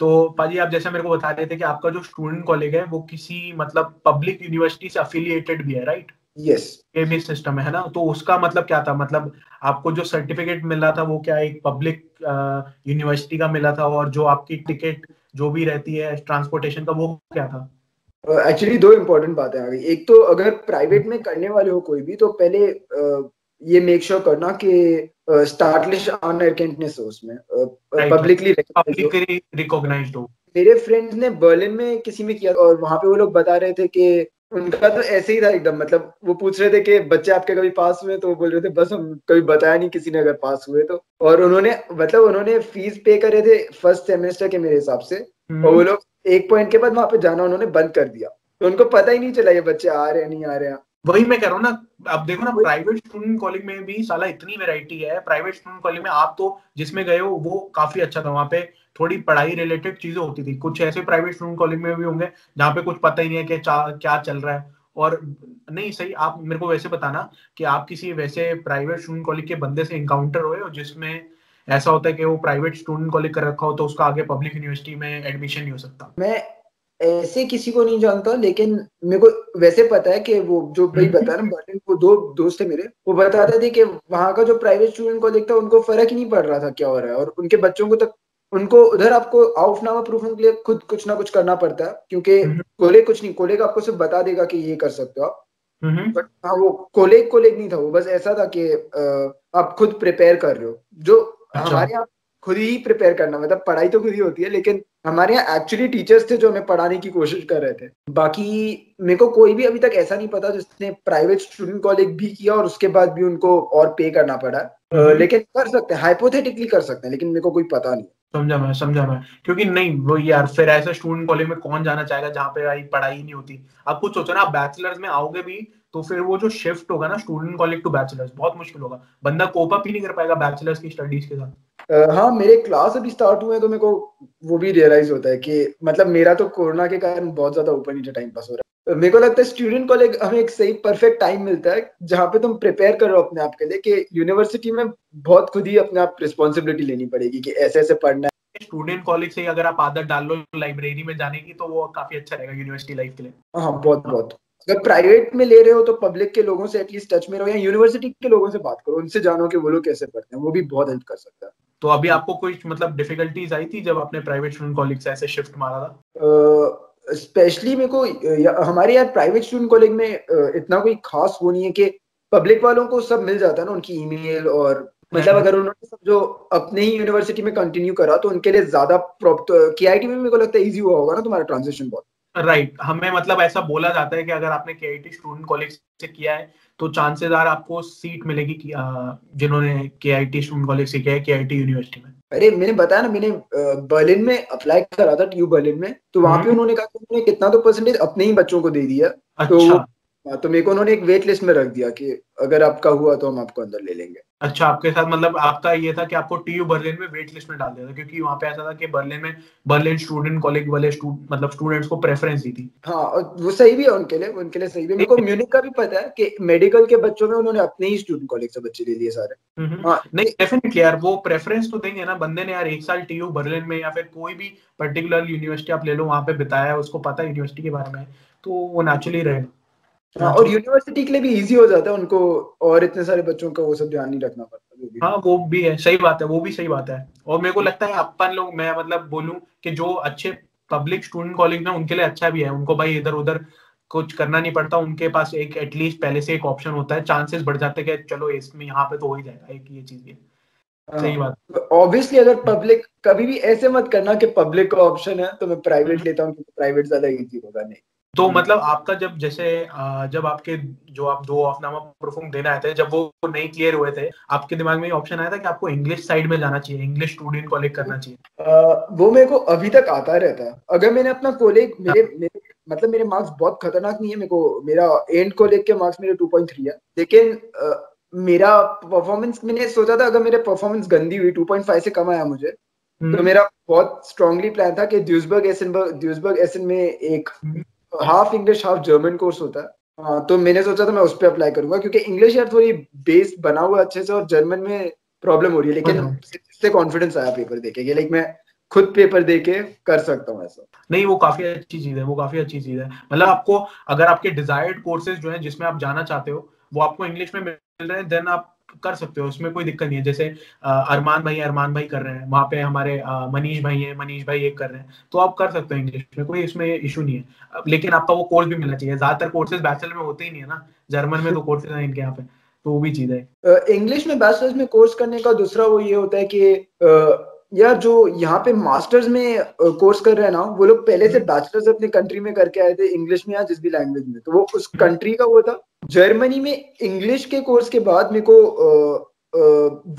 तो पाजी आप जैसे मेरे को बता रहे थे कि आपका जो स्टूडेंट कॉलेज है वो किसी मतलब पब्लिक यूनिवर्सिटी से अफिलिएटेड भी है, राइट? यस। ये भी सिस्टम है ना? तो उसका मतलब क्या था, मतलब आपको जो सर्टिफिकेट मिल रहा था वो क्या एक पब्लिक यूनिवर्सिटी का मिला था, और जो आपकी टिकट जो भी रहती है ट्रांसपोर्टेशन का वो क्या था? एक्चुअली दो इम्पोर्टेंट बातें आ गई। एक तो अगर प्राइवेट में करने वाले हो कोई भी, तो पहले ये मेक श्योर करना कि स्टार्टलिश अनएरकेंटनेस हो उसमें, राइट, पब्लिकली रिकॉग्नाइज्ड हो। पब्लिकली रिकॉग्नाइज्ड हो। मेरे फ्रेंड्स ने बर्लिन में किसी में किया, और वहां पे वो लोग बता रहे थे कि उनका तो ऐसे ही था एकदम, मतलब वो पूछ रहे थे कि बच्चे आपके कभी पास हुए, तो वो बोल रहे थे बस हम कभी बताया नहीं किसी ने अगर पास हुए तो। और उन्होंने मतलब उन्होंने फीस पे करे थे फर्स्ट सेमेस्टर के मेरे हिसाब से, और वो लोग एक पॉइंट के बाद वहां पे जाना उन्होंने बंद कर दिया, तो उनको पता ही नहीं चला ये बच्चे आ रहे हैं नहीं आ रहे हैं। वही मैं कह रहा हूँ ना, अब देखो ना प्राइवेट स्टूडेंट कॉलेज में भी साला इतनी वैरायटी है। प्राइवेट स्टूडेंट कॉलेज में आप तो जिसमें गए हो वो काफी अच्छा था, वहां पे थोड़ी पढ़ाई रिलेटेड चीजें होती थी। कुछ ऐसे प्राइवेट स्टूडेंट कॉलेज में भी होंगे जहाँ पे कुछ पता ही नहीं है कि क्या चल रहा है। और नहीं सही, आप मेरे को वैसे बताना कि आप किसी वैसे प्राइवेट स्टूडेंट कॉलेज के बंदे से इनकाउंटर हुए हो जिसमें ऐसा होता है कि वो प्राइवेट स्टूडेंट कॉलेज कर रखा हो तो उसका आगे पब्लिक यूनिवर्सिटी में एडमिशन नहीं हो सकता? मैं ऐसे किसी को नहीं जानता, लेकिन मेरे को वैसे पता है कि वो जो भाई बताया ना बर्लिन, वो दो दोस्त थे मेरे, वो बताते थे कि वहां का जो प्राइवेट स्टूडेंट कॉलेज था उनको फर्क ही नहीं पड़ रहा था क्या हो रहा है, और उनके बच्चों को तक उनको उधर आपको आउटनामा प्रूफ के लिए खुद कुछ ना कुछ करना पड़ता है, क्योंकि कॉलेज कुछ नहीं, कॉलेज आपको सिर्फ बता देगा कि ये कर सकते हो आप। बट हाँ, वो कॉलेज कॉलेज नहीं था, वो बस ऐसा था कि आप खुद प्रिपेयर कर रहे हो। जो अच्छा। हमारे यहाँ खुद ही प्रिपेयर करना, मतलब पढ़ाई तो खुद ही होती है, लेकिन हमारे यहाँ एक्चुअली टीचर्स थे जो हमें पढ़ाने की कोशिश कर रहे थे। बाकी मेरे को कोई भी अभी तक ऐसा नहीं पता जिसने प्राइवेट स्टूडेंट कॉलेज भी किया और उसके बाद भी उनको और पे करना पड़ा। लेकिन कर सकते हैं, हाइपोथेटिकली कर सकते हैं, लेकिन मेरे को कोई पता नहीं। समझा मैं, क्योंकि नहीं वो यार फिर ऐसे स्टूडेंट कॉलेज में कौन जाना चाहेगा जहाँ पे भाई पढ़ाई नहीं होती। आप खुद सोचो ना, आप बैचलर्स में आओगे भी तो फिर वो जो शिफ्ट होगा ना स्टूडेंट कॉलेज टू बैचलर्स बहुत मुश्किल होगा। बंदा कोप अप ही नहीं कर पाएगा बैचलर्स की स्टडीज के साथ। हाँ, मेरे क्लास अभी स्टार्ट हुए हैं, तो मेरे को वो भी रियलाइज होता है कि मतलब मेरा तो कोरोना के कारण बहुत ज्यादा ऊपर नीचे टाइम पास हो रहा है। मेरे को लगता है स्टूडेंट कॉलेज हमें एक सही परफेक्ट टाइम मिलता है जहाँ पे तुम प्रिपेयर कर रहे हो अपने आप के लिए, कि यूनिवर्सिटी में बहुत खुद ही अपने आप रिस्पॉन्सिबिलिटी लेनी पड़ेगी कि ऐसे ऐसे पढ़ना है। स्टूडेंट कॉलेज से ही अगर आप आदत डाल लो लाइब्रेरी में जाने की तो वो काफी अच्छा रहेगा यूनिवर्सिटी लाइफ के लिए। हाँ, बहुत हाँ। बहुत। अगर प्राइवेट में ले रहे हो तो पब्लिक के लोगों से एटलीस्ट टच में रहो, या यूनिवर्सिटी के लोगों से बात करो, उनसे जानो कि वो लोग कैसे पढ़ते हैं, वो भी बहुत हेल्प कर सकता है। तो अभी आपको कोई मतलब डिफिकल्टीज आई थी जब आपने प्राइवेट स्टूडेंट कॉलेज से ऐसे शिफ्ट मारा था? स्पेशली मेरे को हमारे यार प्राइवेट स्टूडेंट कॉलेज में इतना कोई खास वो नहीं है कि पब्लिक वालों को सब मिल जाता है ना, उनकी ईमेल, और मतलब अगर उन्होंने सब जो अपने ही यूनिवर्सिटी में कंटिन्यू करा तो उनके लिए ज्यादा प्रॉपर। केआईटी में मेरे को लगता है इजी हुआ होगा ना तुम्हारा ट्रांजिशन बहुत। राइट, हमें मतलब ऐसा बोला जाता है कि अगर आपने केआईटी स्टूडेंट कॉलेज से किया है तो चांसेदार आपको सीट मिलेगी कि जिन्होंने केआईटी स्टूडेंट कॉलेज से किया है केआईटी यूनिवर्सिटी में। अरे मैंने बताया ना, मैंने बर्लिन में अप्लाई करा था, TU बर्लिन में, तो वहां पे उन्होंने कहा कि उन्होंने कितना तो परसेंटेज अपने ही बच्चों को दे दिया। तो वो, अच्छा। हाँ, तो मेरे को उन्होंने एक वेट लिस्ट में रख दिया कि अगर आपका हुआ तो हम आपको अंदर ले लेंगे। अच्छा, आपके साथ मतलब आपका ये था कि आपको टीयू बर्लिन में वेट लिस्ट में डाल दिया था, क्योंकि वहां पे ऐसा था कि बर्लिन में बर्लिन स्टूडेंट कॉलेज वाले मतलब स्टूडेंट्स को प्रेफरेंस दी थी। हाँ, और वो सही भी है उनके लिए सही भी है। मेरे को म्यूनिक का भी पता है कि मेडिकल के बच्चों में उन्होंने अपने ही स्टूडेंट कॉलेज से बच्चे ले लिए सारे। हाँ। नहीं डेफिनेटली यार, वो प्रेफरेंस तो देंगे ना बंदे ने यार, एक साल टीयू बर्लिन में या फिर कोई भी पर्टिकुलर यूनिवर्सिटी आप ले लो वहां पे बिताया है, उसको पता है यूनिवर्सिटी के बारे में, तो वो नेचुरली रहेगा। हाँ, और यूनिवर्सिटी के लिए भी इजी हो जाता है उनको, और इतने सारे बच्चों का वो सब ध्यान नहीं रखना पड़ता जो भी। हाँ वो भी है, सही बात है, वो भी सही बात है। और मेरे को लगता है अपन लोग, मैं मतलब बोलूं कि जो अच्छे पब्लिक स्टूडेंट कॉलेज ना उनके लिए अच्छा भी है, उनको भाई इधर उधर कुछ करना नहीं पड़ता, उनके पास एक एटलीस्ट पहले से एक ऑप्शन होता है, चांसेस बढ़ जाते हैं कि चलो इसमें यहाँ पे तो हो ही जाएगा, एक ये चीज भी है। सही बात। ऑब्वियसली अगर पब्लिक, कभी भी ऐसे मत करना कि पब्लिक का ऑप्शन है तो मैं प्राइवेट लेता हूँ, क्योंकि प्राइवेट ज्यादा इजी होगा, नहीं। तो मतलब आपका जब जैसे जब आपके जो आप दो ऑफनामा परफॉर्म देने आए थे, जब वो नहीं क्लियर हुए थे, आपके दिमाग में ऑप्शन आया था कि आपको इंग्लिश साइड में जाना चाहिए, इंग्लिश स्टूडेंट कॉलेज करना चाहिए? वो मेरे को अभी तक आता रहता है। अगर मैंने अपना कॉलेज, मेरे मतलब मेरे मार्क्स बहुत खतरनाक नहीं है, मेरे को मेरा एंड कॉलेज के मार्क्स मेरे 2.3 है, लेकिन मेरा परफॉर्मेंस, मैंने सोचा था अगर मेरे परफॉर्मेंस गंदी हुई, 2.5 से कम आया मुझे, तो मेरा बहुत स्ट्रांगली प्लान था कि ड्यूसबर्ग एसन में एक half English half German course होता है। हाँ, तो मैंने सोचा था मैं उस पर अप्लाई करूंगा, क्योंकि इंग्लिश यार थोड़ी बेस बना हुआ अच्छे से, और जर्मन में प्रॉब्लम हो रही है, लेकिन इससे कॉन्फिडेंस आया पेपर देके कि लाइक मैं खुद पेपर दे के कर सकता हूँ ऐसा। नहीं, वो काफी अच्छी चीज है, वो काफी अच्छी चीज है। मतलब आपको अगर आपके डिजायर्ड कोर्सेज जो है जिसमें आप जाना चाहते हो वो आपको इंग्लिश में मिल रहे हैं, देन आप कर सकते हो, उसमें कोई दिक्कत नहीं है। जैसे अरमान भाई कर रहे हैं वहाँ पे, हमारे मनीष भाई एक कर रहे हैं, तो आप कर सकते हो इंग्लिश में, कोई इसमें इशू नहीं है। लेकिन आपका वो कोर्स भी मिलना चाहिए। ज्यादातर कोर्सेज बैचलर में होते ही नहीं है ना, जर्मन में तो कोर्सेज हैं इनके यहाँ पे, तो वो भी चीज है। इंग्लिश में बैचलर्स में कोर्स करने का दूसरा वो ये होता है कि यार जो यहाँ पे मास्टर्स में कोर्स कर रहे हैं ना, वो लोग पहले से बैचलर्स अपने कंट्री में करके आए थे, इंग्लिश में या जिस भी लैंग्वेज में, तो वो उस कंट्री का वो था। जर्मनी में इंग्लिश के कोर्स के बाद मेरे को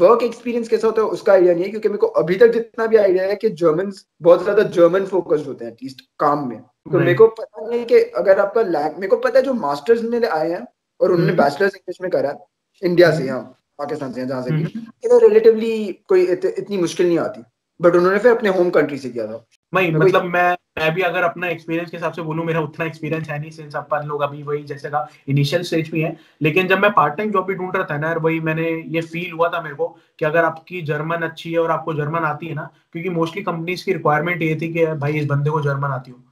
वर्क एक्सपीरियंस कैसा होता है उसका आइडिया नहीं है, क्योंकि मेरे को अभी तक जितना भी आइडिया है कि जर्मन बहुत ज्यादा जर्मन फोकस्ड होते हैं एटलीस्ट काम में। तो मेरे को पता नहीं है कि अगर आपका मेरे को पता है जो मास्टर्स में आए हैं और उन्होंने बैचलर्स इंग्लिश में करा इंडिया से, यहाँ पाकिस्तान से, जहाँ से भी, तो रिलेटिवली कोई इतनी मुश्किल नहीं आती, बट उन्होंने फिर अपने होम कंट्री से किया था। नहीं मतलब मैं भी अगर अपना एक्सपीरियंस के हिसाब से बोलूं, मेरा उतना एक्सपीरियंस है नहीं, सिंस अपन लोग अभी वही जैसे का इनिशियल स्टेज भी है। लेकिन जब मैं पार्ट टाइम जॉब भी ढूंढ रहा था ना यार, वही मैंने ये फील हुआ था मेरे को कि अगर आपकी जर्मन अच्छी है और आपको जर्मन आती है ना, क्योंकि मोस्टली कंपनीज की रिक्वायरमेंट ये थी कि भाई इस बंदे को जर्मन आती हो,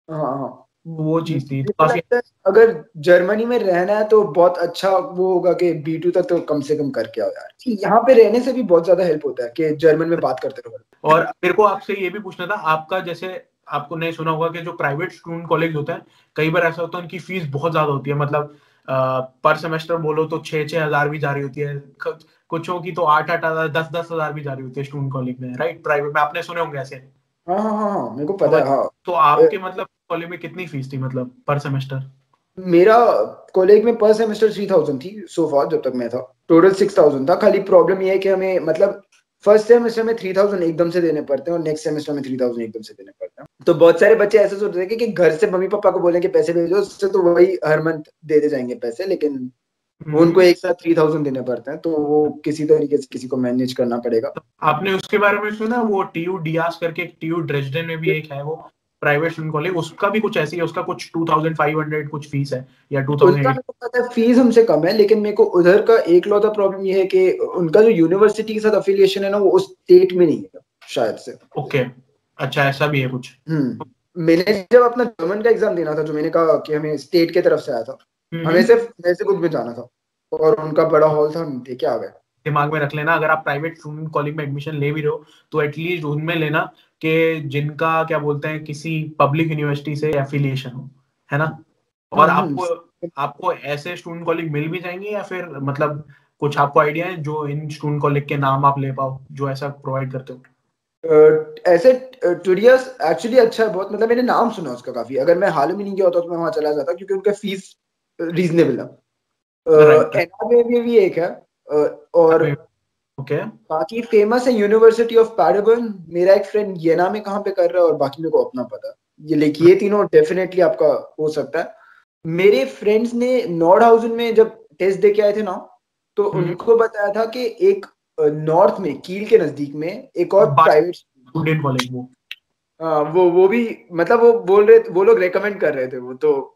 हाँ हाँ, वो चीज थी तो मुझे काफी। लगता है अगर जर्मनी में रहना है तो बहुत अच्छा वो होगा कि B2 तक तो कम से कम करके आओ यार। यहाँ पे रहने से भी बहुत ज्यादा हेल्प होता है कि जर्मन में बात करते रहो। और मेरे को आपसे ये भी पूछना था, आपका जैसे आपको नहीं सुना होगा कि जो प्राइवेट स्टूडेंट कॉलेज होते हैं, कई बार ऐसा होता है उनकी फीस बहुत ज्यादा होती है। मतलब पर सेमेस्टर बोलो तो 6-6 हजार भी जा रही होती है, कुछों की तो 8-8 हजार, 10-10 हजार भी जा रही होती है स्टूडेंट कॉलेज में, राइट? प्राइवेट में आपने सुने होंगे ऐसे। हाँ हाँ हाँ हाँ, मेरे को तो पता है हाँ। तो आपके मतलब कॉलेज में कितनी फीस थी, मतलब पर सेमेस्टर? मेरा कॉलेज में पर सेमेस्टर 3000 थी सो फार, जब तक मैं था टोटल 6000 था। खाली प्रॉब्लम ये है कि हमें मतलब फर्स्ट सेमेस्टर में 3000 एकदम से देने पड़ते हैं और नेक्स्ट सेमेस्टर में 3000 एकदम से देने पड़ते हैं। तो बहुत सारे बच्चे ऐसे सोचते हैं कि घर से मम्मी पापा को बोलेंगे पैसे भेजो, उससे तो वही हर मंथ दे जाएंगे पैसे, लेकिन उनको एक साथ 3000 देने पड़ते हैं, तो वो किसी तरीके से किसी को मैनेज करना पड़ेगा। आपने उसके बारे में सुना, वो टीयू डियास करके, टीयू ड्रेसडेन में भी एक है वो प्राइवेट स्टूडेंट कॉलेज, उसका भी कुछ ऐसी है, उसका कुछ 2500 कुछ फीस है, या उनका 2008। मेरे को पता है फीस हमसे कम है, लेकिन मेरे को उधर का एक लौता प्रॉब्लम ये है कि उनका जो यूनिवर्सिटी के साथ अफिलिएशन है ना, वो उस स्टेट में नहीं है शायद से। ओके, अच्छा ऐसा भी है कुछ। मैंने जब अपना जर्मन का एग्जाम देना था, जो मैंने कहा कि हमें स्टेट की तरफ से आया था, हमें सिर्फ वैसे कुछ में जाना था और उनका बड़ा हॉल था, हम देखे आ गए। दिमाग में रख लेना, अगर आप प्राइवेट स्टूडेंट कॉलेज में एडमिशन ले भी रहे हो तो एटलीस्ट उनमें लेना कि जिनका क्या बोलते हैं किसी पब्लिक यूनिवर्सिटी से एफिलिएशन हो, है ना? और आपको आपको ऐसे स्टूडेंट कॉलेज मिल भी जाएंगे, या फिर मतलब कुछ आपको आइडिया है जो इन स्टूडेंट कॉलेज के नाम आप ले पाओ जो ऐसा प्रोवाइड करते हो? ऐसे टूडियस एक्चुअली अच्छा है बहुत, मतलब मैंने नाम सुना उसका काफी। अगर मैं हाल में नहीं गया होता तो मैं वहां चला जाता, क्योंकि उनका फीस रीजनेबल है। राइट। एनआर में भी एक है, और ओके। बाकी फेमस है यूनिवर्सिटी ऑफ पैडरबर्न। मेरा एक फ्रेंड येना में कहाँ पे कर रहा है, और बाकी मेरे को अपना पता है। ये लेकिन ये तीनों डेफिनेटली आपका हो सकता है। मेरे फ्रेंड्स ने नॉर्डहाउsen में जब टेस्ट दे के आए थे ना, तो उनको बताया था कि एक नॉर्थ में कील के नजदीक में एक और प्राइवेट स्टूडेंट कॉलेज वो, वो भी मतलब वो बोल रहे, वो लोग रेकमेंड कर रहे थे वो, तो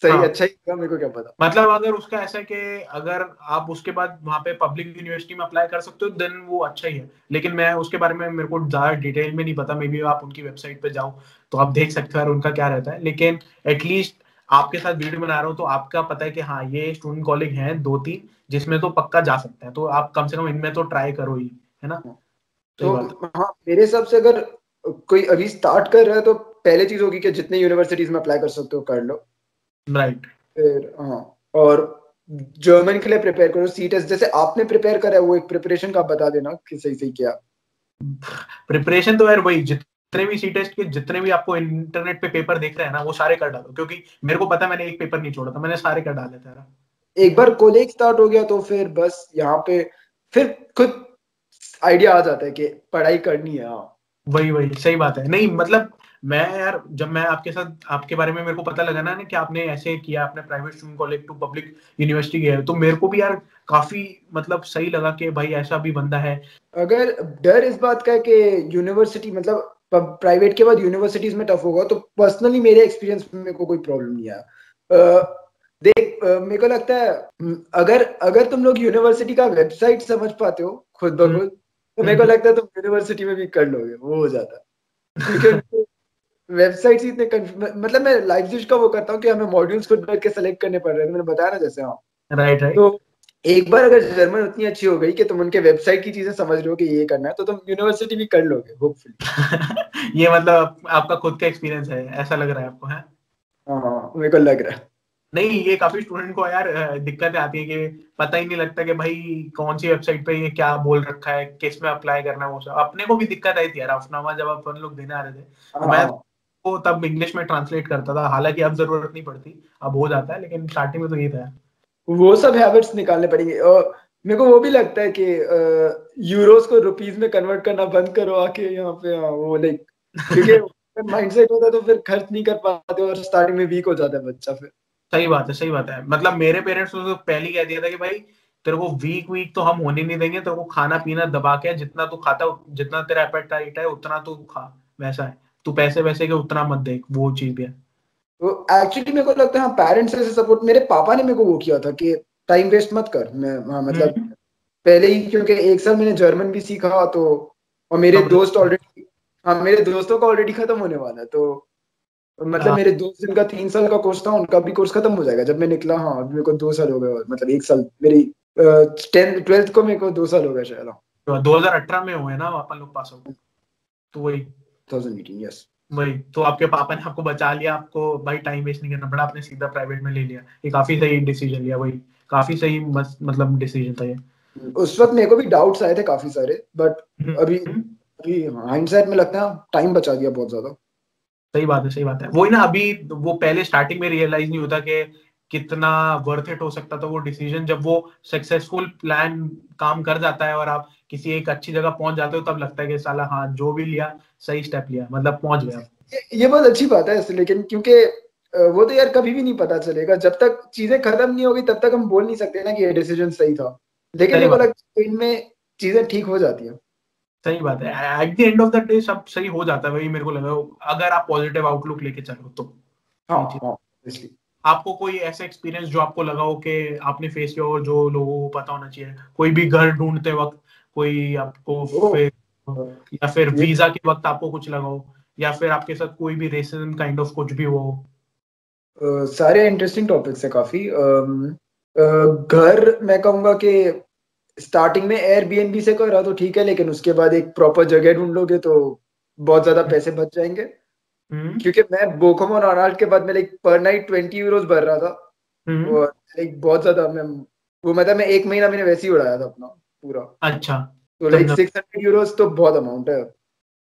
सही हाँ अच्छा ही था, मेरे को क्या पता। मतलब अगर उसका ऐसा है कि अगर आप उसके बाद वहां पे पब्लिक यूनिवर्सिटी में अप्लाई कर सकते हो देन वो अच्छा ही है। लेकिन मैं उसके बारे में, मेरे को ज्यादा डिटेल में नहीं पता, मे बी आप उनकी वेबसाइट पे जाओ तो आप देख सकते हो यार उनका क्या रहता है। लेकिन एटलीस्ट आपके साथ वीडियो बना रहा हूँ तो आपका पता है कि हाँ ये स्टूडेंट कॉलेज हैं 2-3 जिसमें तो पक्का जा सकते हैं, तो आप कम से कम इनमें तो ट्राई करो ही, है ना? सही तो बात है। हाँ, मेरे हिसाब से अगर कोई अभी स्टार्ट कर रहा है तो पहले चीज होगी कि जितने यूनिवर्सिटीज में अप्लाई कर सकते हो कर लो। राइट। फिर हाँ, और जर्मन के लिए प्रिपेयर करो। सी टेस्ट जैसे आपने प्रिपेयर करा है, वो एक प्रिपरेशन का बता देना कि सही सही किया। प्रिपरेशन तो यार वही, जितने भी सी टेस्ट के जितने भी आपको इंटरनेट पे पेपर देख रहे हैं ना वो सारे कर डालो, क्योंकि मेरे को पता है मैंने एक पेपर नहीं छोड़ा था, मैंने सारे कर डाले थे यार। एक बार कॉलेज स्टार्ट हो गया तो फिर बस यहाँ पे फिर खुद आइडिया आ जाता है कि पढ़ाई करनी है। हाँ, वही वही सही बात है। नहीं मतलब मैं यार, जब मैं आपके साथ आपके बारे में मेरे को पता लगा ना कि आपने ऐसे किया, आपने private student college to public university गया है, तो मेरे को भी यार काफी मतलब सही लगा कि भाई ऐसा भी बंदा है। अगर डर इस बात का है कि यूनिवर्सिटी मतलब प्राइवेट के बाद यूनिवर्सिटीज में टफ होगा, तो पर्सनली मेरे एक्सपीरियंस में मेरे को कोई प्रॉब्लम नहीं आया। देख मेरे को लगता है अगर अगर तुम लोग यूनिवर्सिटी का वेबसाइट समझ पाते हो खुद ब खुद, तो मेरे को लगता है तुम यूनिवर्सिटी में भी कर लोगे, वो हो जाता है। क्योंकि वेबसाइट्स ही इतने मतलब मैं लाइव का वो करता हूँ कि हमें मॉड्यूल्स खुद बैठ के सेलेक्ट करने पड़ रहे हैं, मैंने बताया ना जैसे। हाँ, राइट तो राइट। एक बार अगर जर्मन उतनी अच्छी हो गई कि तुम उनके वेबसाइट की चीजें समझ रहे हो कि ये करना है, तो तुम यूनिवर्सिटी भी कर लोगे होपफुली। ये मतलब आपका खुद का एक्सपीरियंस है, ऐसा लग रहा है आपको, है? हाँ हाँ, मेरे को लग रहा है। नहीं, ये काफी स्टूडेंट को यार दिक्कतें आती है कि पता ही नहीं लगता कि भाई कौन सी वेबसाइट पे ये क्या बोल रखा है, किस में अप्लाई करना है, वो सब। अपने को भी दिक्कत आई थी यार अफनामा, जब अपन लोग देने आ रहे थे, तो मैं हाँ, तो तब इंग्लिश में ट्रांसलेट करता था, हालांकि अब जरूरत नहीं पड़ती, अब हो जाता है, लेकिन स्टार्टिंग में तो ये था। वो सब हैबिट्स निकालने पड़ेंगे। और मेरे को वो भी लगता है कि यूरोस को रुपीस में कन्वर्ट करना बंद करो आके यहाँ पे। हाँ, वो लाइक, क्योंकि माइंडसेट होता है तो फिर खर्च नहीं कर पाते और स्टार्टिंग में वीक हो जाता है बच्चा फिर। सही बात है, सही बात है। मतलब मेरे पेरेंट्स ने तो पहले ही कह दिया था कि भाई तेरे को वीक वीक तो हम होने नहीं देंगे, तेरे को खाना पीना दबा के, जितना तू खाता, जितना तेरा एपेटाइट है उतना तू खा, वैसा है। तू पैसे वैसे के उतना मत देख, वो चीज भी है। तो एक्चुअली मेरे को लगता है हाँ, पेरेंट्स से सपोर्ट, मेरे पापा ने मेरे को वो किया था कि टाइम वेस्ट मत कर। मैं हाँ मतलब हम्म। पहले ही, क्योंकि एक साल मैंने जर्मन भी सीखा तो, और मेरे समझ दोस्त ऑलरेडी, हाँ मेरे दोस्तों का ऑलरेडी खत्म होने वाला है तो, मतलब हाँ, मेरे दोस्त जिनका 3 साल का कोर्स था उनका भी कोर्स खत्म हो जाएगा जब मैं निकला। हाँ, अभी मेरे को 2 साल हो गए, और मतलब 1 साल मेरी 10th 12th को मेरे को 2 साल हो गए शायद। हाँ, तो 2018 में हुए ना अपन लोग पास आउट, तो वही 2018, यस। वही तो आपके पापा ने आपको बचा लिया, आपको भाई टाइम वेस्ट नहीं करना पड़ा, आपने सीधा प्राइवेट में ले लिया, ये काफी सही डिसीजन लिया, वही काफी सही मतलब डिसीजन था ये। उस वक्त मेरे को भी डाउट्स आए थे काफी सारे, बट अभी हम्म। अभी हाइंडसाइट में लगता है टाइम बचा दिया बहुत ज्यादा। सही बात है, सही बात है। वही ना, अभी वो पहले स्टार्टिंग में रियलाइज नहीं होता कि कितना वर्थ इट हो सकता था वो डिसीजन, जब वो सक्सेसफुल प्लान काम कर जाता है और आप किसी एक अच्छी जगह पहुंच जाते हो, तब लगता है कि साला हाँ जो भी लिया सही स्टेप लिया, मतलब पहुंच गया। ये बहुत अच्छी बात है ऐसे, लेकिन क्योंकि वो तो यार कभी भी नहीं पता चलेगा जब तक चीजें खत्म नहीं होगी, तब तक हम बोल नहीं सकते ना कि ये डिसीजन सही था। लेकिन सही मेरे को बात है, लगता है इनमें चीजें ठीक हो जाती है। सही बात है। At the end of the day सब सही हो जाता है, वही मेरे को लगा, अगर आप पॉजिटिव आउटलुक लेके चलो तो। हाँ ये चीज, हाँ, इसलिए। आपको कोई ऐसा एक्सपीरियंस जो आपको लगा हो कि आपने फेस किया हो और जो लोगों को पता होना चाहिए, कोई भी घर ढूंढते वक्त, कोई आपको ओ, फिर, अ, या फिर ये वीजा के वक्त आपको कुछ लगा हो, या फिर आपके साथ कोई भी रेसिज्म काइंड ऑफ कुछ भी हो? सारे इंटरेस्टिंग टॉपिक्स है काफी। घर मैं कहूंगा कि स्टार्टिंग में एयरबीएनबी से करा तो ठीक है, लेकिन उसके बाद एक प्रॉपर जगह ढूंढ लोगे तो बहुत ज्यादा पैसे बच जाएंगे। हम्म। क्योंकि मैं बोखम और अर्नाल्ड के बाद में लाइक पर नाइट 20 यूरोज भर रहा था। हम्म। और लाइक बहुत ज्यादा मैं, वो मतलब मैं एक महीना मैंने वैसे ही उड़ाया था अपना पूरा। अच्छा। तो लाइक समझा। 600 यूरोज तो बहुत अमाउंट है।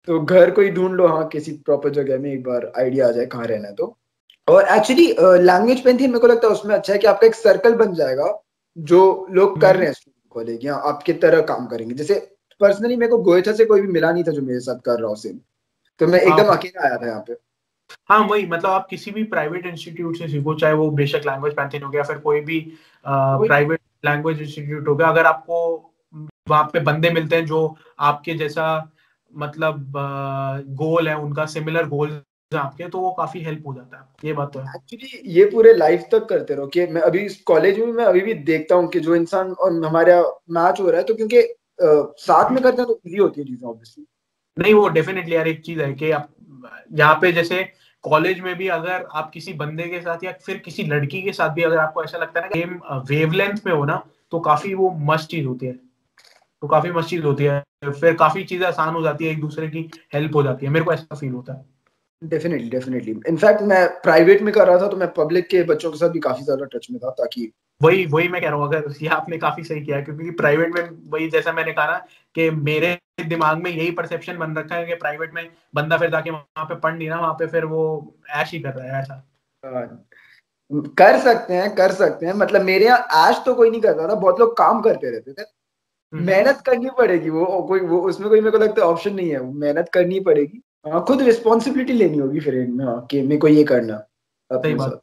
तो घर कोई ढूंढ लो, हाँ किसी प्रॉपर जगह में, एक बार आइडिया आ जाए कहाँ रहना है तो। और एक्चुअली लैंग्वेज पेंथी मेरे को लगता है उसमें अच्छा है कि आपका एक सर्कल बन जाएगा जो लोग कर रहे हम्म। हैं स्टूडेंट कॉलेज या आपकी तरह काम करेंगे। जैसे पर्सनली मेरे को गोएथा से कोई भी मिला नहीं था जो मेरे साथ कर रहा हो सेम, तो मैं हाँ एकदम अकेला आया था यहाँ पे। हाँ, वही मतलब आप किसी भी प्राइवेट इंस्टीट्यूट से सीखो, चाहे वो बेशक लैंग्वेज पैंथन हो गया, फिर कोई भी वही प्राइवेट लैंग्वेज इंस्टीट्यूट हो गया, अगर आपको वहां पे बंदे मिलते हैं जो आपके जैसा मतलब गोल है, उनका सिमिलर गोल है आपके, तो वो काफी हेल्प हो जाता है, ये बात तो है। एक्चुअली ये पूरे लाइफ तक करते रहो। कि मैं अभी कॉलेज में मैं अभी भी देखता हूँ कि जो इंसान और हमारा मैच हो रहा है, तो क्योंकि साथ में करते हैं तो इजी होती है चीजें ऑब्वियसली। नहीं, वो डेफिनेटली यार एक चीज है कि आप यहाँ पे जैसे कॉलेज में भी अगर आप किसी बंदे के साथ या फिर किसी लड़की के साथ भी अगर आपको ऐसा लगता है ना सेम वेवलेंथ में हो ना, तो काफी वो मस्त चीज होती है, तो काफी मस्त चीज होती है, फिर काफी चीजें आसान हो जाती है, एक दूसरे की हेल्प हो जाती है, मेरे को ऐसा फील होता है। डेफिनेटली डेफिनेटली, इनफैक्ट मैं प्राइवेट में कर रहा था तो मैं पब्लिक के बच्चों के साथ भी काफी ज्यादा टच में था, ताकि वही वही मैं कह रहा हूँ, अगर ये आपने काफी सही किया है, क्योंकि प्राइवेट में वही जैसा मैंने कहा ना कि मेरे दिमाग में यही परसेप्शन बन रखा है कि प्राइवेट में बंदा फिर जाके वहां पे पढ़ नहीं रहा, वहां पे फिर वो ऐश ही कर रहा है ऐसा। अ, कर सकते हैं, कर सकते हैं। मतलब मेरे यहाँ ऐश तो कोई नहीं करता था, बहुत लोग काम करते रहते थे। हम्म। मेहनत करनी पड़ेगी, वो कोई वो उसमें कोई मेरे को लगता है ऑप्शन नहीं है, मेहनत करनी पड़ेगी। हाँ, खुद रिस्पॉन्सिबिलिटी लेनी होगी फिर इनमें, हाँ कि मेरे को ये करना है सही अपने बात। साथ।